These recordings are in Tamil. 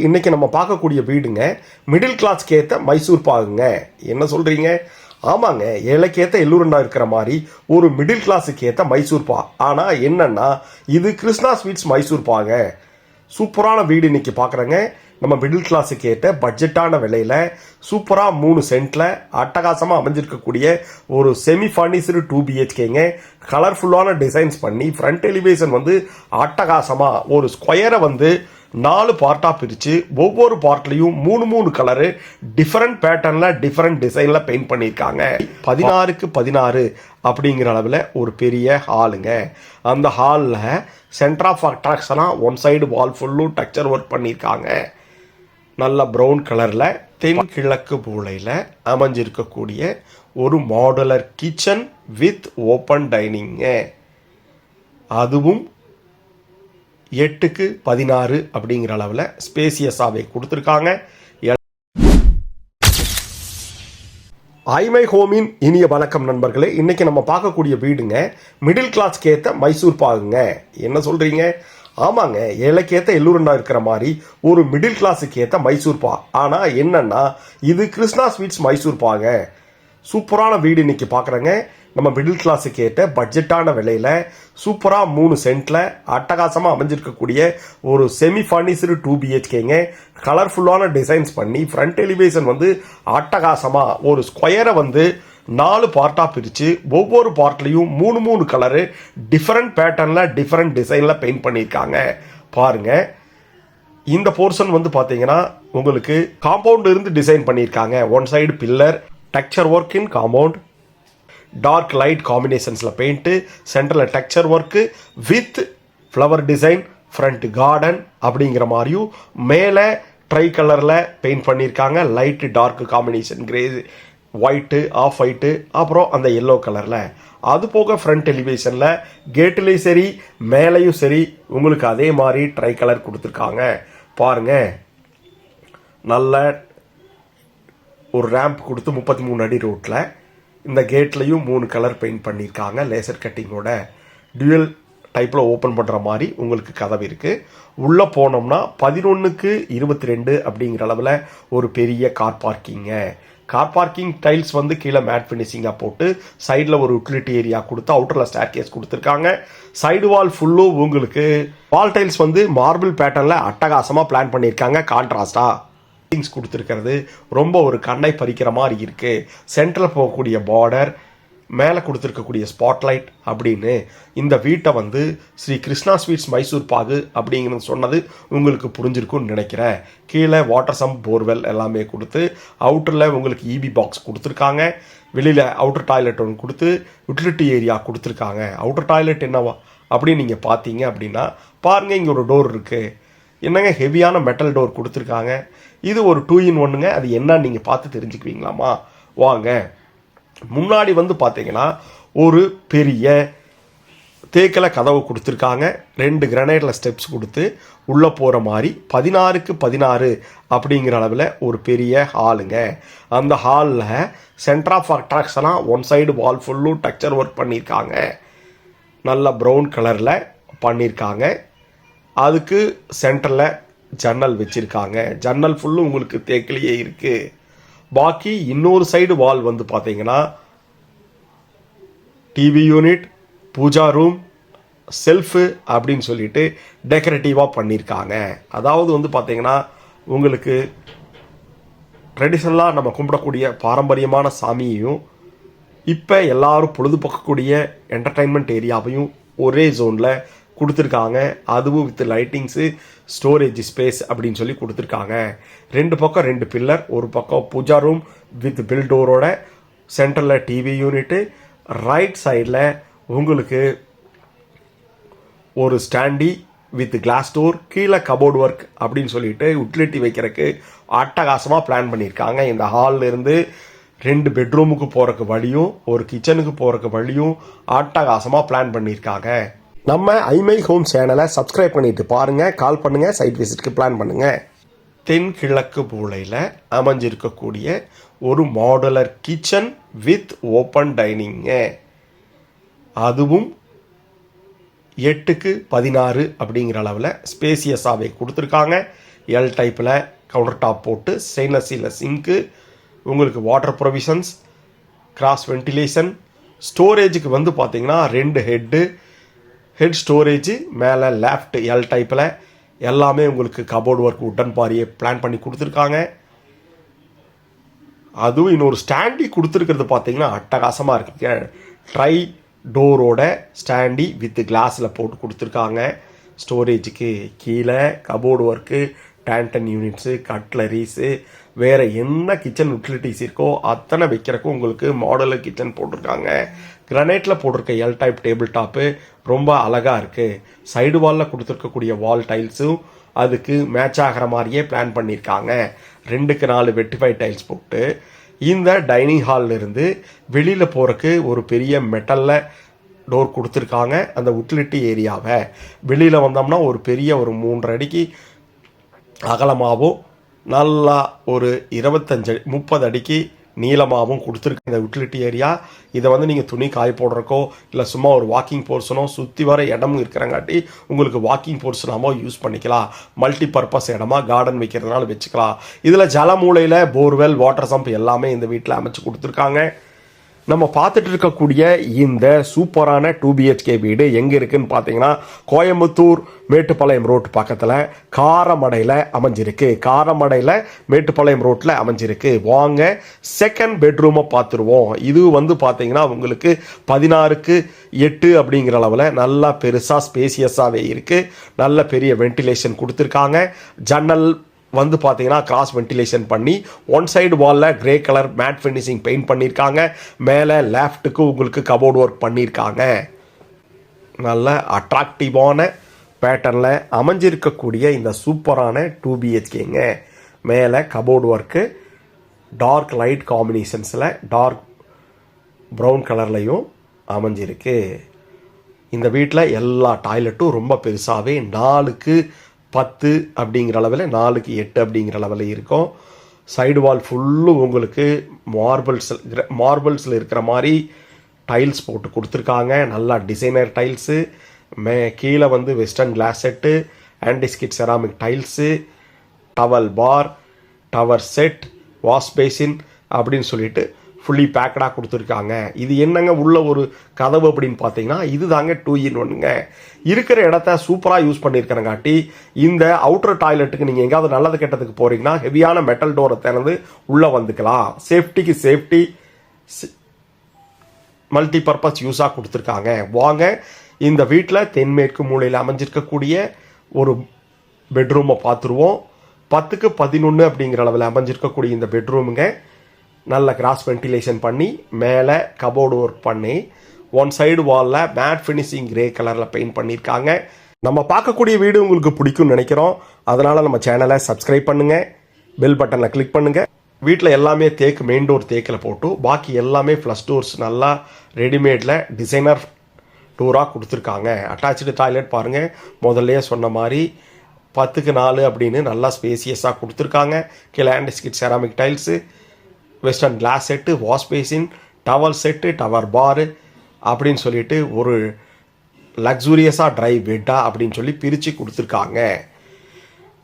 இன்னைக்கு நம்ம பார்க்கக்கூடிய வீடுங்க மிடில் கிளாஸ்க்கு ஏற்ற மைசூர் பாகுங்க. என்ன சொல்றீங்க? ஆமாங்க, ஏழைக்கேற்ற எல்லூருண்டா இருக்கிற மாதிரி ஒரு மிடில் கிளாஸுக்கு ஏற்ற மைசூர் பா. ஆனால் என்னன்னா இது கிருஷ்ணா ஸ்வீட்ஸ் மைசூர் பாங்க. சூப்பரான வீடு இன்னைக்கு பார்க்குறேங்க. நம்ம மிடில் கிளாஸுக்கு ஏற்ற பட்ஜெட்டான விலையில் சூப்பராக 3 சென்ட்டில் அட்டகாசமாக அமைஞ்சிருக்கக்கூடிய ஒரு செமி ஃபர்னிஷ்டு 2 BHKங்க. கலர்ஃபுல்லான டிசைன்ஸ் பண்ணி ஃப்ரண்ட் எலிவேஷன் வந்து அட்டகாசமாக ஒரு ஸ்கொயரை வந்து 4 பார்ட்டாக பிரித்து ஒவ்வொரு பார்ட்லையும் 3 கலரு டிஃப்ரெண்ட் பேட்டர்னில் டிஃப்ரெண்ட் டிசைனில் பெயிண்ட் பண்ணியிருக்காங்க. 16க்கு 16 அப்படிங்கிற அளவில் ஒரு பெரிய ஹாலுங்க. அந்த ஹாலில் சென்டர் ஆஃப் அட்ராக்ஷனாக ஒன் சைடு வால் ஃபுல்லும் டெக்ஸ்சர் ஒர்க் பண்ணியிருக்காங்க. நல்ல ப்ரௌன் கலரில் தென்கிழக்கு மூலையில் அமைஞ்சிருக்கக்கூடிய ஒரு மாடுலர் கிச்சன் வித் ஓப்பன் டைனிங்க. அதுவும் 8க்கு 16 அப்படிங்கிற அளவில் ஸ்பேசியஸாகவே கொடுத்துருக்காங்க. ஐமை ஹோமின் இனிய வணக்கம் நண்பர்களே. இன்னைக்கு நம்ம பார்க்கக்கூடிய வீடுங்க மிடில் கிளாஸ்க்கு ஏற்ற மைசூர் பாகுங்க. என்ன சொல்றீங்க? ஆமாங்க, ஏழைக்கேற்ற எல்லூருண்டா இருக்கிற மாதிரி ஒரு மிடில் கிளாஸுக்கு ஏற்ற மைசூர் பா. ஆனால் என்னன்னா இது கிருஷ்ணா ஸ்வீட்ஸ் மைசூர் பாங்க. சூப்பரான வீடு இன்னைக்கு பார்க்குறேங்க. நம்ம மிடில் கிளாஸுக்கு ஏற்ற பட்ஜெட்டான விலையில் சூப்பராக 3 சென்ட்டில் அட்டகாசமாக அமைஞ்சிருக்கக்கூடிய ஒரு செமி ஃபர்னிஷ்டு 2 BHKங்க. கலர்ஃபுல்லான டிசைன்ஸ் பண்ணி ஃப்ரண்ட் எலிவேஷன் வந்து அட்டகாசமாக ஒரு ஸ்கொயரை வந்து 4 பார்ட்டாக பிரித்து ஒவ்வொரு பார்ட்லையும் 3 கலரு டிஃப்ரெண்ட் பேட்டர்னில் டிஃப்ரெண்ட் டிசைனில் பெயிண்ட் பண்ணியிருக்காங்க. பாருங்கள், இந்த போர்ஷன் வந்து பார்த்தீங்கன்னா உங்களுக்கு காம்பவுண்ட் இருந்து டிசைன் பண்ணியிருக்காங்க. One side pillar, texture work in compound, dark light காம்பினேஷன்ஸில் பெயிண்ட்டு, சென்டரில் texture work with flower design, front garden அப்படிங்கிற மாதிரியும் மேலே ட்ரை கலரில் பெயிண்ட் பண்ணியிருக்காங்க. Light dark combination, grey, white, off white, அப்புறம் அந்த எல்லோ கலரில். அது போக ஃப்ரண்ட் எலிவேஷனில் கேட்டுலேயும் சரி மேலேயும் சரி உங்களுக்கு அதே மாதிரி ட்ரை கலர் கொடுத்துருக்காங்க. பாருங்கள், நல்ல ஒரு ரேம்ப் கொடுத்து 33 அடி ரோட்டில் இந்த கேட்லையும் 3 கலர் பெயிண்ட் பண்ணியிருக்காங்க. லேசர் கட்டிங்கோட டியூயல் டைப்பில் ஓப்பன் பண்ணுற மாதிரி உங்களுக்கு கதவு இருக்குது. உள்ளே போனோம்னா 11க்கு 22 அப்படிங்கிற அளவில் ஒரு பெரிய கார் பார்க்கிங்க. கார் பார்க்கிங் டைல்ஸ் வந்து கீழே மேட் ஃபினிஷிங்காக போட்டு சைடில் ஒரு யூட்டிலிட்டி ஏரியா கொடுத்து அவுட்டரில் ஸ்டேர் கேஸ் கொடுத்துருக்காங்க. சைடு வால் ஃபுல்லும் உங்களுக்கு வால் டைல்ஸ் வந்து மார்பிள் பேட்டர்னில் அட்டகாசமாக பிளான் பண்ணியிருக்காங்க. கான்ட்ராஸ்டாக திங்ஸ் கொடுத்துருக்கிறது ரொம்ப ஒரு கண்ணை பறிக்கிற மாதிரி இருக்குது. சென்டரில் போகக்கூடிய பார்டர், மேலே கொடுத்துருக்கக்கூடிய ஸ்பாட்லைட் அப்படின்னு இந்த வீட்டை வந்து ஸ்ரீ கிருஷ்ணா ஸ்வீட்ஸ் மைசூர் பாகு அப்படிங்கிறது சொன்னது உங்களுக்கு புரிஞ்சிருக்குன்னு நினைக்கிறேன். கீழே வாட்டர் சம்ப், போர்வெல் எல்லாமே கொடுத்து அவுட்டரில் உங்களுக்கு EB பாக்ஸ் கொடுத்துருக்காங்க. வெளியில் அவுட்டர் டாய்லெட் ஒன்று கொடுத்து யூட்டிலிட்டி ஏரியா கொடுத்துருக்காங்க. அவுட்டர் டாய்லெட் என்னவா அப்படின்னு நீங்கள் பார்த்தீங்க அப்படின்னா பாருங்கள், இங்கே ஒரு டோர் இருக்குது. என்னங்க ஹெவியான மெட்டல் டோர் கொடுத்துருக்காங்க. இது ஒரு 2 in 1ங்க. அது என்னன்னு நீங்கள் பார்த்து தெரிஞ்சுக்குவீங்களாமா? வாங்க. முன்னாடி வந்து பார்த்தீங்கன்னா ஒரு பெரிய தேக்கில் கதவு கொடுத்துருக்காங்க. 2 கிரனைட்டில் ஸ்டெப்ஸ் கொடுத்து உள்ளே போகிற மாதிரி 16க்கு 16 அப்படிங்கிற அளவில் ஒரு பெரிய ஹாலுங்க. அந்த ஹாலில் சென்டர் ஆஃப் அட்ராக்ஷனாக ஒன் சைடு வால் ஃபுல்லும் டெக்ஸ்சர் ஒர்க் பண்ணியிருக்காங்க. நல்ல ப்ரௌன் கலரில் பண்ணியிருக்காங்க. அதுக்கு சென்டரில் ஜன்னல் வச்சுருக்காங்க. ஜன்னல் ஃபுல்லும் உங்களுக்கு தேக்கிலேயே இருக்குது. பாக்கி இன்னொரு சைடு வால் வந்து பார்த்தீங்கன்னா TV unit, pooja room, shelf அப்படின்னு சொல்லிட்டு டெக்கரேட்டிவாக பண்ணியிருக்காங்க. அதாவது வந்து பார்த்தீங்கன்னா உங்களுக்கு ட்ரெடிஷ்னலாக நம்ம கும்பிடக்கூடிய பாரம்பரியமான சாமியையும் இப்போ எல்லாரும் பொழுதுபோக்கக்கூடிய என்டர்டைன்மெண்ட் ஏரியாவையும் ஒரே ஜோனில் கொடுத்துருக்காங்க. அதுவும் வித் லைட்டிங்ஸு, ஸ்டோரேஜ் ஸ்பேஸ் அப்படின்னு சொல்லி கொடுத்துருக்காங்க. 2 பக்கம் 2 பில்லர், ஒரு பக்கம் பூஜா ரூம் வித் பில்டோரோட, சென்டரில் டிவி யூனிட்டு, ரைட் சைடில் உங்களுக்கு ஒரு ஸ்டாண்டி வித் கிளாஸ் டோர், கீழே கபோர்டு ஒர்க் அப்படின்னு சொல்லிட்டு யூட்டிலிட்டி வைக்கிறதுக்கு அட்டகாசமாக பிளான் பண்ணியிருக்காங்க. இந்த ஹாலில் இருந்து 2 பெட்ரூமுக்கு போகிறக்கு வழியும் ஒரு கிச்சனுக்கு போகிறக்கு வழியும் அட்டகாசமாக பிளான் பண்ணியிருக்காங்க. நம்ம ஐமை ஹோம் சேனலை சப்ஸ்கிரைப் பண்ணிட்டு பாருங்க, கால் பண்ணுங்க, சைட் விசிட்க்கு பிளான் பண்ணுங்க. தென்கிழக்கு மூலையில் அமைஞ்சிருக்கக்கூடிய ஒரு மாடுலர் கிச்சன் வித் ஓப்பன் டைனிங்க. அதுவும் 8க்கு 16 அப்படிங்கிற அளவில் ஸ்பேசியஸாகவே கொடுத்துருக்காங்க. எல் டைப்பில் கவுண்டர் டாப் போட்டு ஸ்டெயின்லெஸ் ஸ்டீலில் சிங்க்கு, உங்களுக்கு வாட்டர் ப்ரொவிஷன்ஸ், கிராஸ் வென்டிலேஷன். ஸ்டோரேஜுக்கு வந்து பார்த்தீங்கன்னா 2 ஹெட் ஸ்டோரேஜு, மேலே லெஃப்ட் எல் டைப்பில் எல்லாமே உங்களுக்கு கபோர்டு ஒர்க் உட்டன் பாரியை பிளான் பண்ணி கொடுத்துருக்காங்க. அதுவும் இன்னொரு ஸ்டாண்டி கொடுத்துருக்கிறது பார்த்தீங்கன்னா அட்டகாசமாக இருக்குங்க. ட்ரை டோரோட ஸ்டாண்டி வித் கிளாஸில் போட்டு கொடுத்துருக்காங்க. ஸ்டோரேஜுக்கு கீழே கபோர்டு ஒர்க்கு, டேண்டன் யூனிட்ஸு, கட்லரிஸு, வேறு என்ன கிச்சன் யூட்டிலிட்டிஸ் இருக்கோ அத்தனை வைக்கிறக்கும் உங்களுக்கு மாடலர் கிச்சன் போட்டிருக்காங்க. கிரனைட்டில் போட்டிருக்க எல் டைப் டேபிள் டாப்பு ரொம்ப அழகாக இருக்குது. சைடு வாலில் கொடுத்துருக்கக்கூடிய வால் டைல்ஸும் அதுக்கு மேட்ச் ஆகிற மாதிரியே பிளான் பண்ணியிருக்காங்க. 2க்கு 4 வெட்டிஃபை டைல்ஸ் போட்டு இந்த டைனிங் ஹாலில் இருந்து வெளியில் போகிறக்கு ஒரு பெரிய மெட்டலில் டோர் கொடுத்துருக்காங்க. அந்த யூட்டிலிட்டி ஏரியாவை வெளியில் வந்தோம்னா ஒரு பெரிய ஒரு 3.5 அடிக்கு அகலமாகவும் நல்லா ஒரு 30 அடிக்கு நீளமாகவும் கொடுத்துருக்கு இந்த யூட்டிலிட்டி ஏரியா. இதை வந்து நீங்கள் துணி காய போடுறக்கோ இல்லை சும்மா ஒரு வாக்கிங் போர்ஷனோ சுற்றி வர இடமும் இருக்கிறங்காட்டி உங்களுக்கு வாக்கிங் போர்ஷனாமோ யூஸ் பண்ணிக்கலாம். மல்டி பர்பஸ் இடமா கார்டன் வைக்கிறதுனால வச்சுக்கலாம். இதில் ஜலமூலையில் போர்வெல், வாட்டர் சம்ப் எல்லாமே இந்த வீட்டில் அமைச்சு கொடுத்துருக்காங்க. நம்ம பார்த்துட்டு இருக்கக்கூடிய இந்த சூப்பரான 2 BHK வீடு எங்கே இருக்குன்னு பார்த்தீங்கன்னா கோயம்புத்தூர் மேட்டுப்பாளையம் ரோட் பக்கத்தில் காரமடையில் அமைஞ்சிருக்கு. காரமடையில் மேட்டுப்பாளையம் ரோட்டில் அமைஞ்சிருக்கு. வாங்க செகண்ட் பெட்ரூமை பார்த்துருவோம். இது வந்து பார்த்தீங்கன்னா உங்களுக்கு 16க்கு 8 அப்படிங்கிற அளவில் நல்லா பெருசாக ஸ்பேசியஸாகவே இருக்குது. நல்ல பெரிய வென்டிலேஷன் கொடுத்துருக்காங்க. ஜன்னல் வந்து பார்த்தீங்கன்னா கிராஸ் வென்டிலேஷன் பண்ணி ஒன் சைடு வாலில் grey colour matte finishing paint பண்ணியிருக்காங்க. மேலே லெஃப்ட்டுக்கு உங்களுக்கு கபோர்டு ஒர்க் பண்ணியிருக்காங்க. நல்ல அட்ராக்டிவான பேட்டர்னில் அமைஞ்சிருக்கக்கூடிய இந்த சூப்பரான 2 BHKங்க. மேலே கபோர்டு ஒர்க்கு டார்க் லைட் காம்பினேஷன்ஸில் டார்க் ப்ரௌன் கலர்லையும் அமைஞ்சிருக்கு. இந்த வீட்டில் எல்லா டாய்லெட்டும் ரொம்ப பெருசாகவே 4க்கு 10 அப்படிங்கிற அளவில் 4க்கு 8 அப்படிங்கிற அளவில் இருக்கும். சைடு வால் ஃபுல்லும் உங்களுக்கு மார்பிள்ஸில் இருக்கிற மாதிரி டைல்ஸ் போட்டு கொடுத்துருக்காங்க. நல்லா டிசைனர் டைல்ஸு. கீழே வந்து western closet, anti skid ceramic tiles, towel bar, tower set, wash basin அப்படின்னு சொல்லிட்டு ஃபுல்லி பேக்கடாக கொடுத்துருக்காங்க. இது என்னங்க உள்ள ஒரு கதவு அப்படின்னு பார்த்தீங்கன்னா இது தாங்க 2 in 1ங்க. இருக்கிற இடத்த சூப்பராக யூஸ் பண்ணியிருக்கிறங்காட்டி இந்த அவுட்டர் டாய்லெட்டுக்கு நீங்கள் எங்கேயாவது நல்லது கெட்டதுக்கு போகிறீங்கன்னா ஹெவியான மெட்டல் டோரை திறந்து உள்ளே வந்துக்கலாம். சேஃப்டிக்கு சேஃப்டி மல்டி பர்பஸ் யூஸாக கொடுத்துருக்காங்க. வாங்க இந்த வீட்டில் தென்மேற்கு மூலையில் அமைஞ்சிருக்கக்கூடிய ஒரு பெட்ரூமை பார்த்துருவோம். 10க்கு 11 அப்படிங்கிற அளவில் அமைஞ்சிருக்கக்கூடிய இந்த பெட்ரூமுங்க நல்ல கிராஸ் வென்டிலேஷன் பண்ணி மேலே கபோர்டு ஒர்க் பண்ணி ஒன் சைடு வாலில் மேட் ஃபினிஷிங் கிரே கலரில் பெயிண்ட் பண்ணியிருக்காங்க. நம்ம பார்க்கக்கூடிய வீடு உங்களுக்கு பிடிக்கும்னு நினைக்கிறோம். அதனால் நம்ம சேனலை சப்ஸ்கிரைப் பண்ணுங்கள், பெல் பட்டனில் கிளிக் பண்ணுங்கள். வீட்டில் எல்லாமே தேக்கு, மெயின் டோர் தேக்கில் போட்டு பாக்கி எல்லாமே ஃப்ளஷ் டோர்ஸ் நல்லா ரெடிமேடில் டிசைனர் டோராக கொடுத்துருக்காங்க. அட்டாச்சு டாய்லெட் பாருங்கள், முதல்லையே சொன்ன மாதிரி 10க்கு 4 அப்படின்னு நல்லா ஸ்பேசியஸாக கொடுத்துருக்காங்க. கீழே anti skid ceramic tiles, western closet, wash basin, towel set, tower bar அப்படின்னு சொல்லிட்டு ஒரு லக்ஸூரியஸாக ட்ரை பெட்டா அப்படின்னு சொல்லி பிரித்து கொடுத்துருக்காங்க.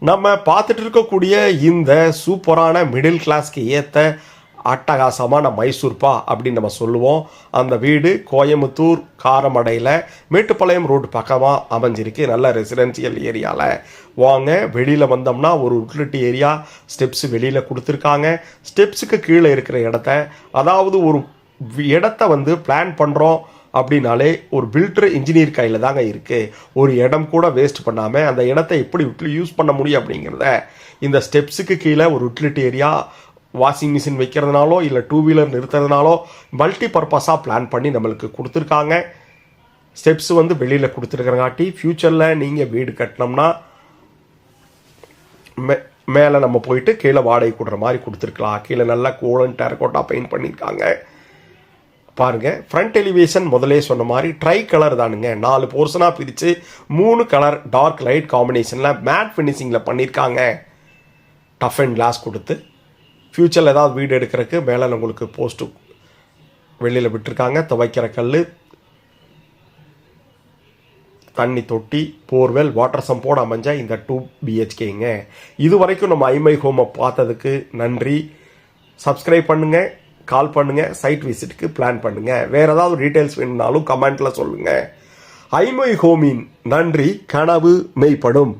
நம்ம பார்த்துட்டு இருக்கக்கூடிய இந்த சூப்பரான மிடில் கிளாஸ்க்கு ஏற்ற அட்டகாசமான மைசூர்பா அப்படின்னு நம்ம சொல்லுவோம். அந்த வீடு கோயம்புத்தூர் காரமடையில் மேட்டுப்பாளையம் ரோடு பக்கமாக அமைஞ்சிருக்கு. நல்ல ரெசிடென்சியல் ஏரியாவில். வாங்க வெளியில் வந்தோம்னா ஒரு யூட்டிலிட்டி ஏரியா ஸ்டெப்ஸ் வெளியில் கொடுத்துருக்காங்க. ஸ்டெப்ஸுக்கு கீழே இருக்கிற இடத்த, அதாவது ஒரு இடத்த வந்து பிளான் பண்ணுறோம் அப்படின்னாலே ஒரு பில்டர் இன்ஜினியர் கையில் தாங்க இருக்குது. ஒரு இடம் கூட வேஸ்ட் பண்ணாமல் அந்த இடத்த எப்படி யூஸ் பண்ண முடியும் அப்படிங்கிறத இந்த ஸ்டெப்ஸுக்கு கீழே ஒரு யூட்டிலிட்டி ஏரியா, வாஷிங் மிஷின் வைக்கிறதுனாலோ இல்லை 2 வீலர் நிறுத்துறதுனாலோ மல்டி பர்பஸாக பிளான் பண்ணி நம்மளுக்கு கொடுத்துருக்காங்க. ஸ்டெப்ஸ் வந்து வெளியில் கொடுத்துருக்கிறங்காட்டி ஃப்யூச்சரில் நீங்கள் வீடு கட்டினோம்னா மேலே நம்ம போயிட்டு கீழே வாடகை கொடுற மாதிரி கொடுத்துருக்கலாம். கீழே நல்லா கோலன் டெரகோட்டா பெயிண்ட் பண்ணியிருக்காங்க. பாருங்கள், ஃப்ரண்ட் எலிவேஷன் முதலே சொன்ன மாதிரி ட்ரை கலர் தானுங்க. 4 போர்ஷனாக பிரித்து 3 கலர் டார்க் லைட் காம்பினேஷனில் மேட் ஃபினிஷிங்கில் பண்ணியிருக்காங்க. டஃப் அண்ட் கிளாஸ் கொடுத்து ஃப்யூச்சரில் ஏதாவது வீடு எடுக்கிறதுக்கு மேலே உங்களுக்கு போஸ்ட்டு வெளியில் விட்டுருக்காங்க. துவைக்கிற கல், தண்ணி தொட்டி, போர்வெல், வாட்டர் சம்போடு அமைஞ்ச இந்த 2 BHKங்க. இது வரைக்கும் நம்ம ஐமை ஹோமை பார்த்ததுக்கு நன்றி. சப்ஸ்கிரைப் பண்ணுங்க, கால் பண்ணுங்க, சைட் விசிட்டுக்கு பிளான் பண்ணுங்க. வேற ஏதாவது டீட்டெயில்ஸ் வேணும்னாலும் கமெண்ட்ல சொல்லுங்க. ஐமை ஹோமின் நன்றி கனவு மெய்ப்படும்.